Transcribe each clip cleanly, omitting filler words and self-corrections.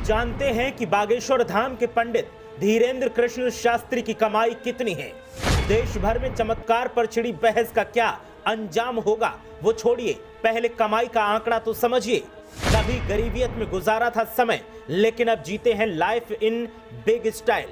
जानते हैं कि बागेश्वर धाम के पंडित धीरेन्द्र कृष्ण शास्त्री की कमाई कितनी है। देश भर में चमत्कार पर छिड़ी बहस का क्या अंजाम होगा वो छोड़िए, पहले कमाई का आंकड़ा तो समझिए। कभी गरीबियत में गुजारा था समय, लेकिन अब जीते हैं life in big style.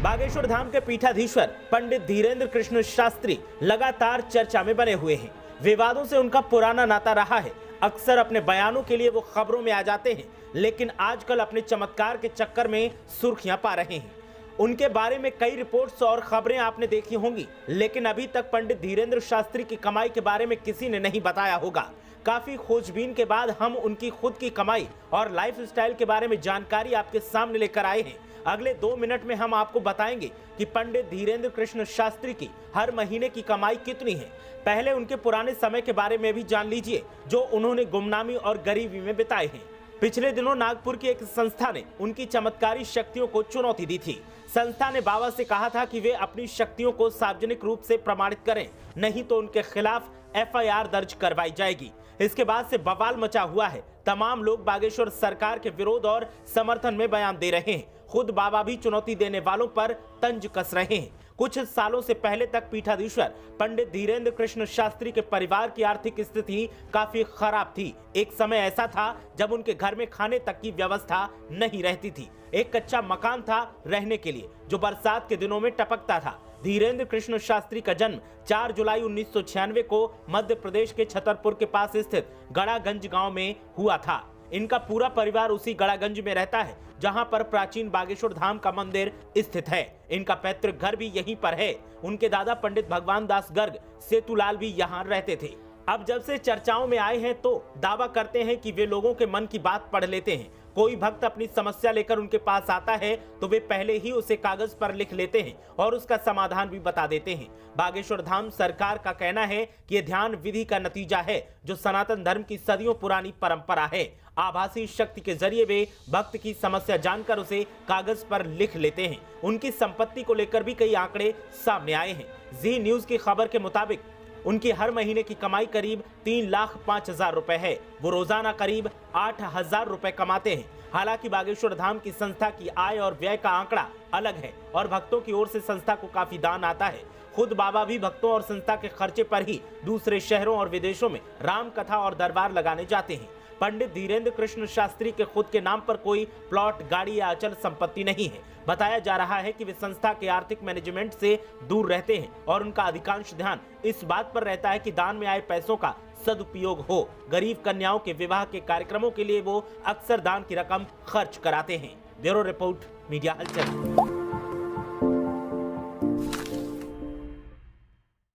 Bageshwar Dham के पीठाधीश्वर पंडित धीरेन्द्र कृष्ण शास्त्री लगातार चर्चा में बने हुए हैं। विवादों से उनका पुराना नाता रहा है। अक्सर अपने बयानों के लिए वो खबरों में आ जाते हैं, लेकिन आजकल अपने चमत्कार के चक्कर में सुर्खियां पा रहे हैं। उनके बारे में कई रिपोर्ट्स और खबरें आपने देखी होंगी, लेकिन अभी तक पंडित धीरेन्द्र शास्त्री की कमाई के बारे में किसी ने नहीं बताया होगा। काफी खोजबीन के बाद हम उनकी खुद की कमाई और लाइफ स्टाइल के बारे में जानकारी आपके सामने लेकर आए हैं। अगले 2 मिनट में हम आपको बताएंगे कि पंडित धीरेन्द्र कृष्ण शास्त्री की हर महीने की कमाई कितनी है। पहले उनके पुराने समय के बारे में भी जान लीजिए, जो उन्होंने गुमनामी और गरीबी में बिताए हैं। पिछले दिनों नागपुर की एक संस्था ने उनकी चमत्कारी शक्तियों को चुनौती दी थी। संस्था ने बाबा से कहा था कि वे अपनी शक्तियों को सार्वजनिक रूप से प्रमाणित करें, नहीं तो उनके खिलाफ FIR दर्ज करवाई जाएगी। इसके बाद से बवाल मचा हुआ है। तमाम लोग बागेश्वर सरकार के विरोध और समर्थन में बयान दे रहे हैं। खुद बाबा भी चुनौती देने वालों पर तंज कस रहे हैं। कुछ सालों से पहले तक पीठाधीश्वर पंडित धीरेन्द्र कृष्ण शास्त्री के परिवार की आर्थिक स्थिति काफी खराब थी। एक समय ऐसा था जब उनके घर में खाने तक की व्यवस्था नहीं रहती थी। एक कच्चा मकान था रहने के लिए, जो बरसात के दिनों में टपकता था। धीरेन्द्र कृष्ण शास्त्री का जन्म 4 जुलाई 1996 को मध्य प्रदेश के छतरपुर के पास स्थित गड़ागंज गांव में हुआ था। इनका पूरा परिवार उसी गड़ागंज में रहता है, जहां पर प्राचीन बागेश्वर धाम का मंदिर स्थित है। इनका पैतृक घर भी यहीं पर है। उनके दादा पंडित भगवान दास गर्ग सेतुलाल भी यहाँ रहते थे। अब जब से चर्चाओं में आए हैं तो दावा करते हैं कि वे लोगों के मन की बात पढ़ लेते हैं। कोई भक्त अपनी समस्या लेकर उनके पास आता है तो वे पहले ही उसे कागज पर लिख लेते हैं और उसका समाधान भी बता देते हैं। बागेश्वर धाम सरकार का कहना है कि यह ध्यान विधि का नतीजा है, जो सनातन धर्म की सदियों पुरानी परंपरा है। आभासी शक्ति के जरिए वे भक्त की समस्या जानकर उसे कागज पर लिख लेते हैं। उनकी संपत्ति को लेकर भी कई आंकड़े सामने आए हैं। जी न्यूज की खबर के मुताबिक उनकी हर महीने की कमाई करीब 3,05,000 रुपए है। वो रोजाना करीब 8,000 रुपए कमाते हैं। हालांकि बागेश्वर धाम की संस्था की आय और व्यय का आंकड़ा अलग है और भक्तों की ओर से संस्था को काफी दान आता है। खुद बाबा भी भक्तों और संस्था के खर्चे पर ही दूसरे शहरों और विदेशों में राम कथा और दरबार लगाने जाते हैं। पंडित धीरेन्द्र कृष्ण शास्त्री के खुद के नाम पर कोई प्लॉट, गाड़ी या अचल संपत्ति नहीं है। बताया जा रहा है कि वे संस्था के आर्थिक मैनेजमेंट से दूर रहते हैं और उनका अधिकांश ध्यान इस बात पर रहता है कि दान में आए पैसों का सदुपयोग हो। गरीब कन्याओं के विवाह के कार्यक्रमों के लिए वो अक्सर दान की रकम खर्च कराते हैं। ब्यूरो रिपोर्ट, मीडिया हलचल।